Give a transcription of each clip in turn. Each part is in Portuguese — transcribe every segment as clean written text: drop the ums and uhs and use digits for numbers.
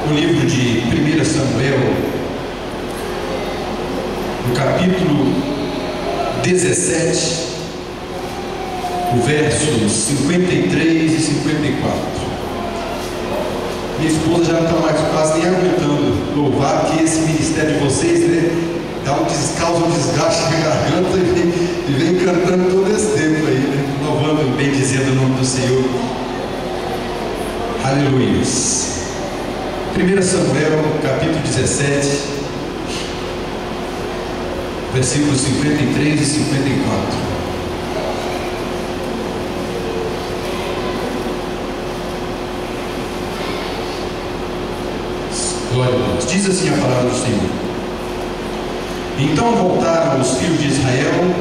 o livro de 1 Samuel, no capítulo 17, o versos 53 e 54. Minha esposa já não está mais quase nem aguentando louvar, que esse ministério de vocês, né, causa um desgaste na garganta e vem cantando todo esse tempo aí, né, louvando e bendizendo o nome do Senhor. Aleluia. 1 Samuel, capítulo 17, versículos 53 e 54. Glória a Deus. Diz assim a palavra do Senhor: Então voltaram os filhos de Israel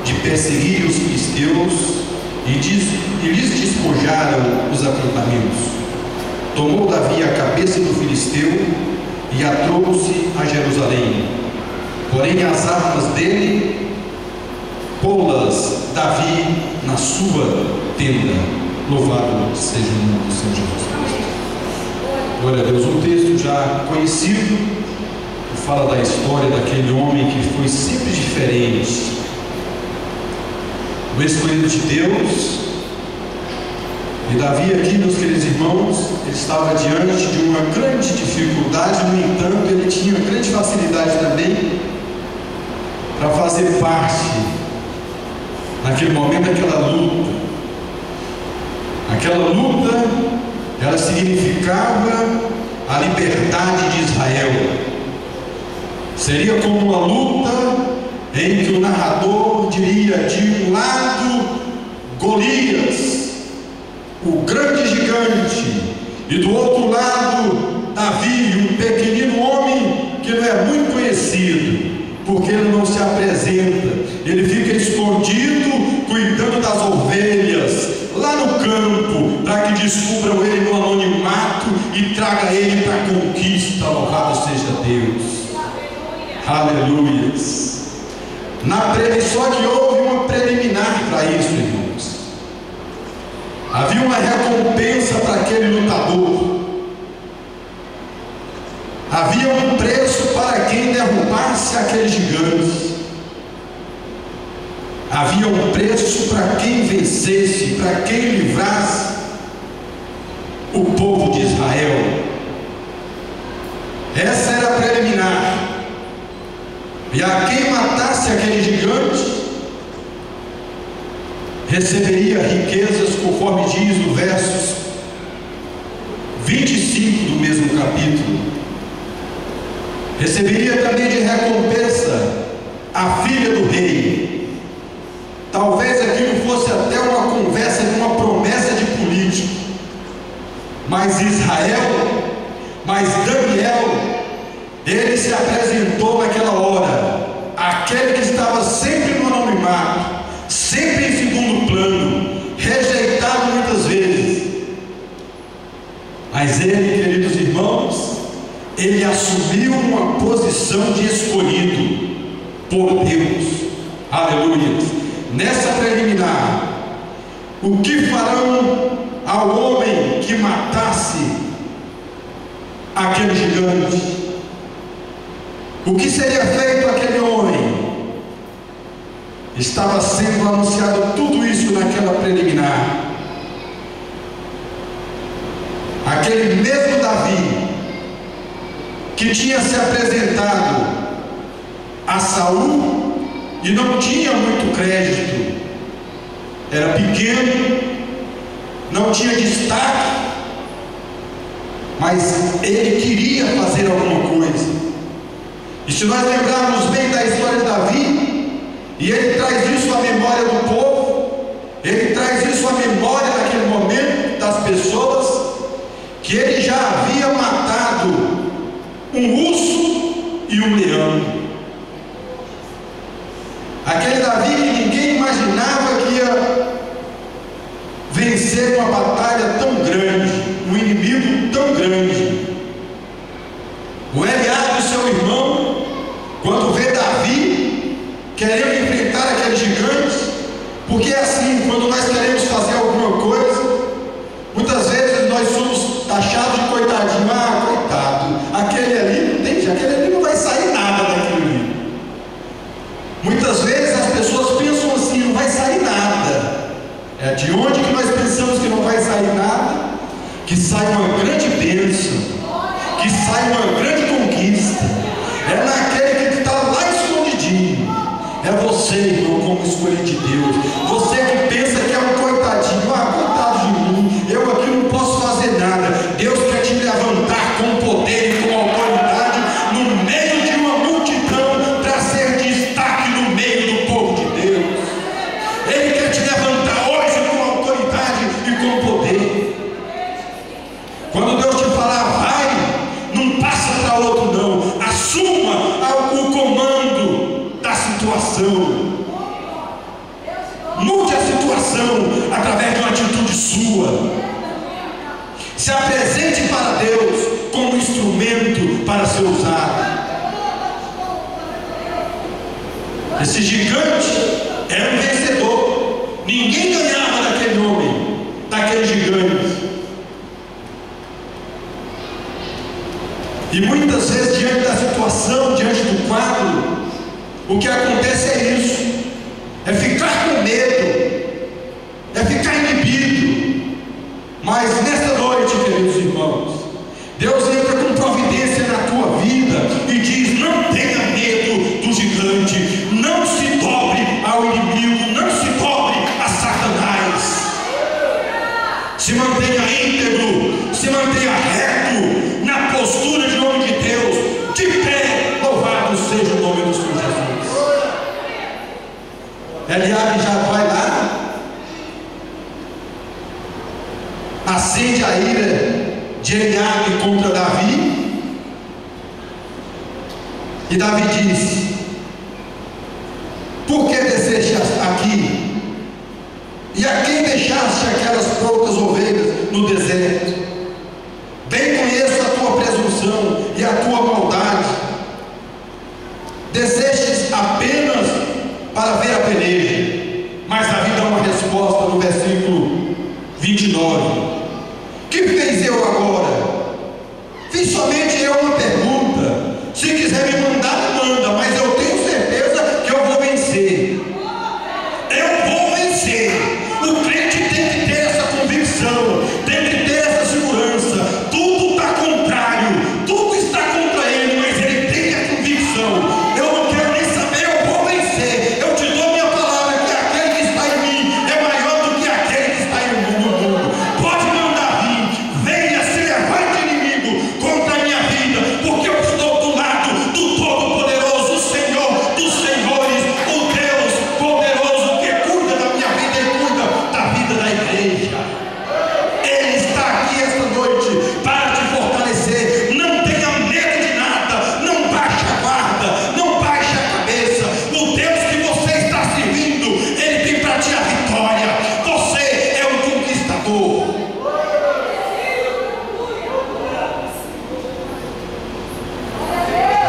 de perseguir os filisteus e lhes despojaram os acampamentos. Tomou Davi a cabeça do filisteu e a trouxe a Jerusalém. Porém as armas dele pô-las Davi na sua tenda. Louvado seja o nome do Senhor Jesus Cristo. Glória a Deus. Um texto já conhecido, que fala da história daquele homem que foi sempre diferente, o escolhido de Deus. E Davi aqui, meus queridos irmãos, ele estava diante de uma grande dificuldade. No entanto, ele tinha grande facilidade também para fazer parte naquele momento daquela luta. Aquela luta, ela significava a liberdade de Israel. Seria como uma luta em que o narrador diria: de um lado Golias, o grande gigante, e do outro lado Davi, um pequenino homem que não é muito conhecido, porque ele não se apresenta, ele fica escondido cuidando das ovelhas lá no campo, para que descubram ele no anonimato e traga ele para a conquista. Louvado seja Deus. Aleluia. Só que houve uma preliminar para isso, irmãos. Havia uma recompensa para aquele lutador. Havia um preço para quem derrubasse aquele gigante. Havia um preço para quem vencesse, para quem livrasse o povo de Israel. Essa era a preliminar. E a quem matasse aquele gigante receberia riquezas, conforme diz no versos 25 do mesmo capítulo. Receberia também de recompensa a filha do rei. Talvez aquilo fosse até uma conversa de uma promessa de político. Mas Daniel, ele se apresentou naquela hora. Aquele que estava sempre no anonimato, sempre em segundo plano, rejeitado muitas vezes. Mas ele, queridos irmãos, ele assumiu uma posição de escolhido por Deus. Aleluia. Nessa preliminar, o que farão ao homem que matasse aquele gigante? O que seria feito àquele homem? Estava sendo anunciado tudo isso naquela preliminar. Aquele mesmo Davi que tinha se apresentado a Saul e não tinha muito crédito, era pequeno, não tinha destaque, mas ele queria fazer alguma coisa. E se nós lembrarmos bem da história de Davi, e ele traz isso à memória do povo, ele traz isso à memória naquele momento das pessoas, que ele já havia matado um urso e um leão. Aquele Davi que ninguém imaginava que ia vencer uma batalha tão grande, um inimigo tão grande. O Eliabe, seu irmão, quando vê Davi querendo enfrentar aquele gigante, porque é assim, quando nós queremos fazer alguma coisa, muitas vezes nós somos taxados de coitadinho. que sai uma grande bênção, que sai uma grande conquista. É naquele que está lá escondidinho. É você, irmão, como escolha de Deus. Você que pensa que é um coitadinho, coitado de mim, eu aqui não posso fazer nada. Deus quer te levantar com poder e com autoridade no meio de uma multidão, para ser destaque no meio do povo de Deus. Ele quer te levantar hoje com autoridade e com poder. Quando Deus te falar, vai, não passa para outro não. Assuma o comando da situação. Mude a situação através de uma atitude sua. Se apresente para Deus como instrumento para ser usado. Esse gigante era um vencedor. Ninguém ganhava daquele homem, daquele gigante. E muitas vezes, diante da situação, diante do quadro, o que acontece é isso: é ficar com medo, é ficar inibido. Mas nesta noite, queridos irmãos, Deus entra com providência na tua vida e diz: não tenha medo do gigante, não se dobre ao inimigo, não se dobre a Satanás. Se mantenha íntegro, se mantenha reto, na postura de homem de Deus, de pé. Louvado seja o nome do Senhor Jesus. Eliabe já vai lá, acende a ira de Eliabe contra Davi, e Davi diz: por que desceste aqui? E a quem deixaste aquelas poucas ovelhas no deserto? Bem conheço a tua presunção e a tua maldade. Descestes apenas para ver a peleja. Mas Davi dá uma resposta no versículo 29. Que fez eu agora? Fiz somente eu uma pergunta. Se quiser me mandar, manda, mas eu tenho certeza que eu vou vencer. Eu vou vencer. O crente tem que ter essa convicção, tem que ter essa segurança. Tudo está contrário, tudo está contra ele, mas ele tem a convicção: eu não quero nem saber, eu vou vencer. Eu te dou minha palavra que aquele que está em mim é maior do que aquele que está no mundo. Pode mandar vir, venha, se levante inimigo contra a minha vida, porque eu estou do lado do Todo-Poderoso, o Senhor dos Senhores, o Deus poderoso que cuida da minha vida e cuida da vida da igreja. Ele está aqui esta noite para te fortalecer. Não tenha medo de nada, não baixe a guarda, não baixe a cabeça. O Deus que você está servindo, Ele tem para ti a vitória. Você é um conquistador.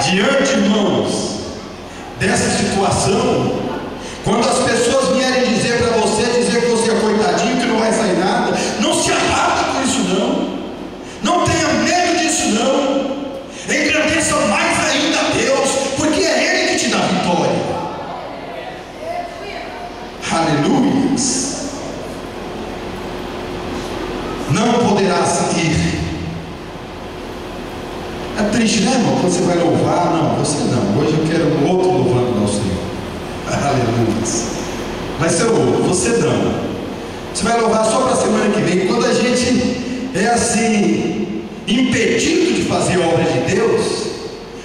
Diante, irmãos, dessa situação, quando as pessoas vierem dizer para você, dizer que você é coitadinho, que não vai sair nada, não se abata com isso não. Não tenha medo disso não. Engrandeça mais ainda a Deus, porque é Ele que te dá vitória. Aleluia. Não poderá seguir. É triste, né, irmão? Quando você vai louvar, não, você não. Hoje eu quero um outro louvando ao Senhor. Aleluia. Vai ser outro, você não. Você vai louvar só para a semana que vem. Quando a gente é assim, impedido de fazer a obra de Deus,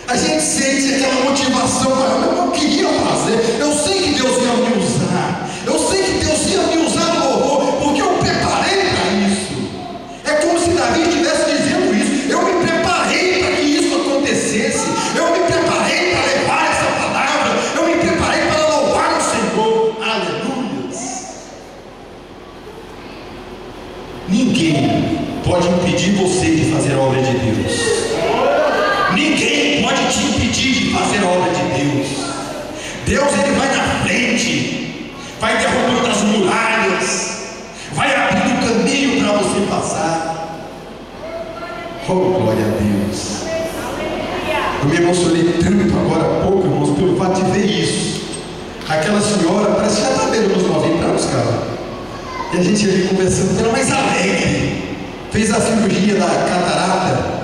a gente sente aquela motivação para: eu não queria fazer, eu sei que Deus ia me usar, eu sei que Deus ia me usar no louvor, porque eu preparei para isso. É como se Davi estivesse dizendo isso: eu me preparei para que isso acontecesse, eu me preparei para levar essa palavra, eu me preparei para louvar o Senhor. Aleluia. Ninguém pode impedir você de fazer a obra de Deus. Ninguém pode te impedir de fazer a obra de Deus. Deus, Ele vai na frente, vai derrubando as muralhas, vai abrindo caminho para você passar. Oh, glória a Deus. Eu me emocionei tanto agora há pouco, irmãos, pelo fato de ver isso. Aquela senhora parece que já está beirando os 90 anos, cara. E a gente ali conversando, ela mais alegre, fez a cirurgia da catarata,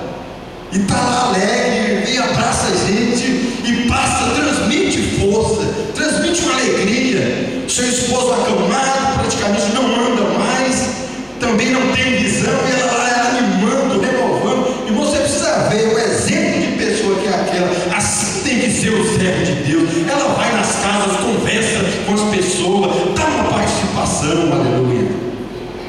e está lá alegre, vem, abraça a gente, e passa, transmite força, transmite uma alegria. Seu esposo acamado, praticamente não anda mais, também não tem visão, e ela lá animando, renovando. E você precisa ver o exemplo de pessoa que é aquela. Assim tem que ser o servo de Deus. Ela vai nas casas, conversa com as pessoas, dá uma participação, aleluia.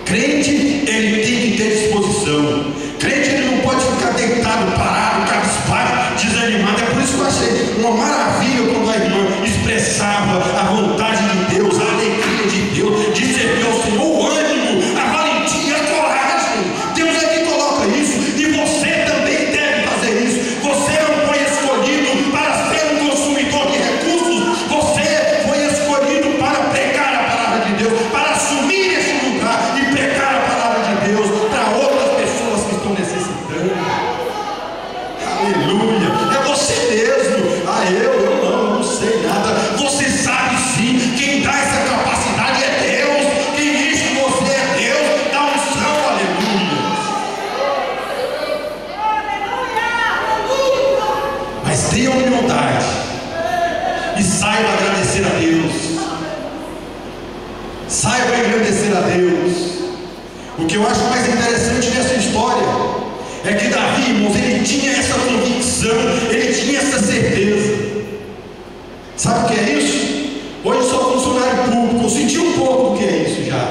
Crente, ele tem que ter disposição. Crente, ele não pode ficar deitado, parado, cabisbaixo, desanimado. É por isso que eu achei uma maravilha quando a irmã expressava a vontade de Deus, a alegria de Deus, de servir ao Senhor, o ânimo, a valentia, a coragem. Deus é que coloca isso, e você também deve fazer isso. Você não foi escolhido para ser um consumidor de recursos, você foi escolhido para pregar a palavra de Deus, para assumir esse lugar e pregar a palavra de Deus para outras pessoas que estão necessitando. Aleluia, é você mesmo. Eu não sei nada. Você sabe sim, quem dá essa capacidade é Deus, quem diz que você é Deus, dá unção, aleluia. Mas tenha humildade e saiba agradecer a Deus, saiba agradecer a Deus. O que eu acho mais interessante nessa história é que Davi, irmãos, ele tinha essa convicção, ele tinha essa certeza. Sabe o que é isso? Hoje sou funcionário público, eu senti um pouco do que é isso já.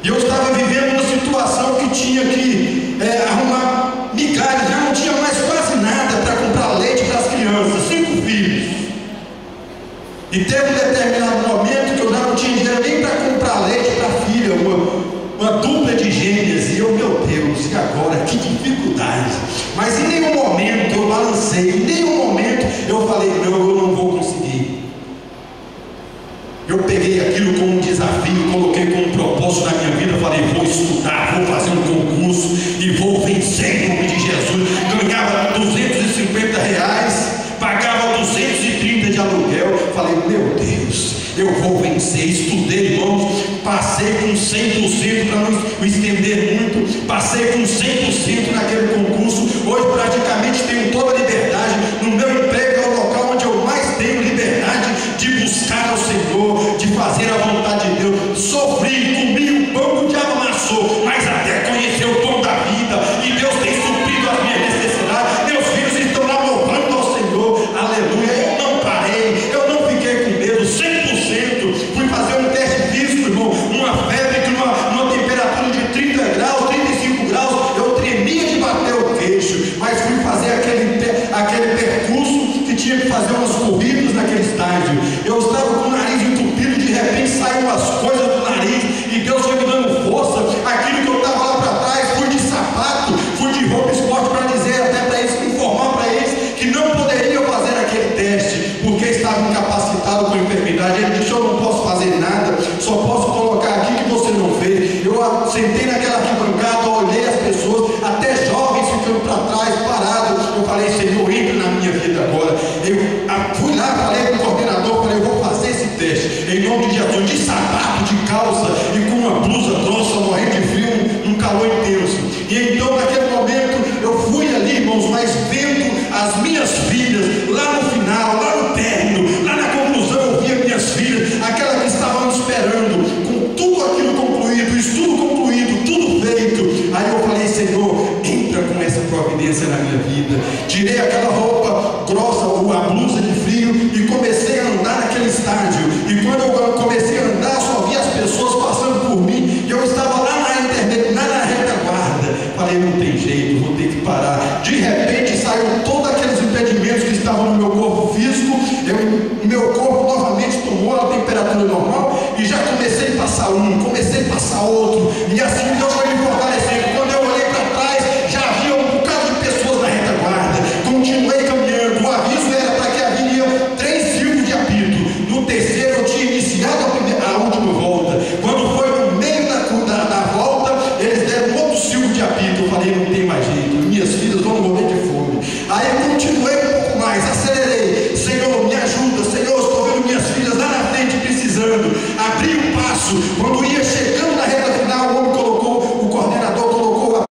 E eu estava vivendo uma situação que tinha que arrumar migalhas, já não tinha mais quase nada para comprar leite para as crianças, 5 filhos. E teve um determinado momento que eu já não tinha dinheiro nem para comprar leite para a filha, uma dupla de gêmeas, e eu, meu Deus, e agora? Que dificuldade! Mas em nenhum momento eu balancei, em nenhum momento eu falei, não, eu não vou conseguir. Eu peguei aquilo como um desafio, coloquei como um propósito na minha vida, falei, vou estudar, vou fazer um concurso e vou vencer em nome de Jesus. Ganhava R$250, pagava 230 de aluguel, falei, meu Deus, eu vou vencer. Estudei, irmãos, passei com 100%, para não estender muito, passei com 100% naquele concurso. Hoje praticamente tenho toda a liberdade. No meu emprego é o local onde eu mais tenho liberdade de buscar ao Senhor, de fazer a vontade de Deus. Sofri, comi o pão que o diabo amassou, mas até conhecer o pão da vida, e Deus tem suprido as minhas necessidades. Meus filhos estão lá louvando ao Senhor, aleluia. Eu não parei, eu não fiquei com medo, 100%. Fui fazer um teste físico, irmão, uma febre que numa temperatura de 30 graus, 35 graus, eu tremia de bater o queixo, mas fui fazer aquele percurso que tinha que fazer umas corridas naquele estágio. Eu estava com o nariz entupido, de repente saiu umas coisas do nariz, e Deus foi me dando força. Aquilo que eu estava lá para trás, fui de sapato, fui de roupa esporte, para dizer até para eles, informar para eles que não poderiam fazer aquele teste, porque estavam incapacitados com a enfermidade. Ele disse, eu não posso fazer nada, só posso colocar aqui que você não fez. Eu sentei naquela arquibancada, olhei as pessoas, até jovens ficando para trás, parados. Eu falei, Senhor, entra na minha vida agora. Eu fui lá, falei com o coordenador, falei, eu vou fazer esse teste, em nome de Jesus, de sapato, de calça, e com uma blusa grossa, morrendo de frio, num calor intenso. E então, naquele momento, eu fui ali, irmãos, mas vendo as minhas filhas, lá no final, lá no término, lá na conclusão, eu via minhas filhas, aquelas que estavam esperando, com tudo aquilo concluído, estudo concluído, tudo feito. Aí eu falei, Senhor, entra com essa providência na minha vida. Tirei aquela roupa grossa, a blusa de frio, e comecei a andar naquele estádio. E quando eu comecei a andar, só vi as pessoas passando por mim, e eu estava lá na internet, lá na retaguarda. Falei, não tem jeito, vou ter que parar. De repente saíram todos aqueles impedimentos que estavam no meu corpo físico. Meu corpo novamente tomou a temperatura normal, e já comecei a passar um, comecei a passar outro, e assim Deus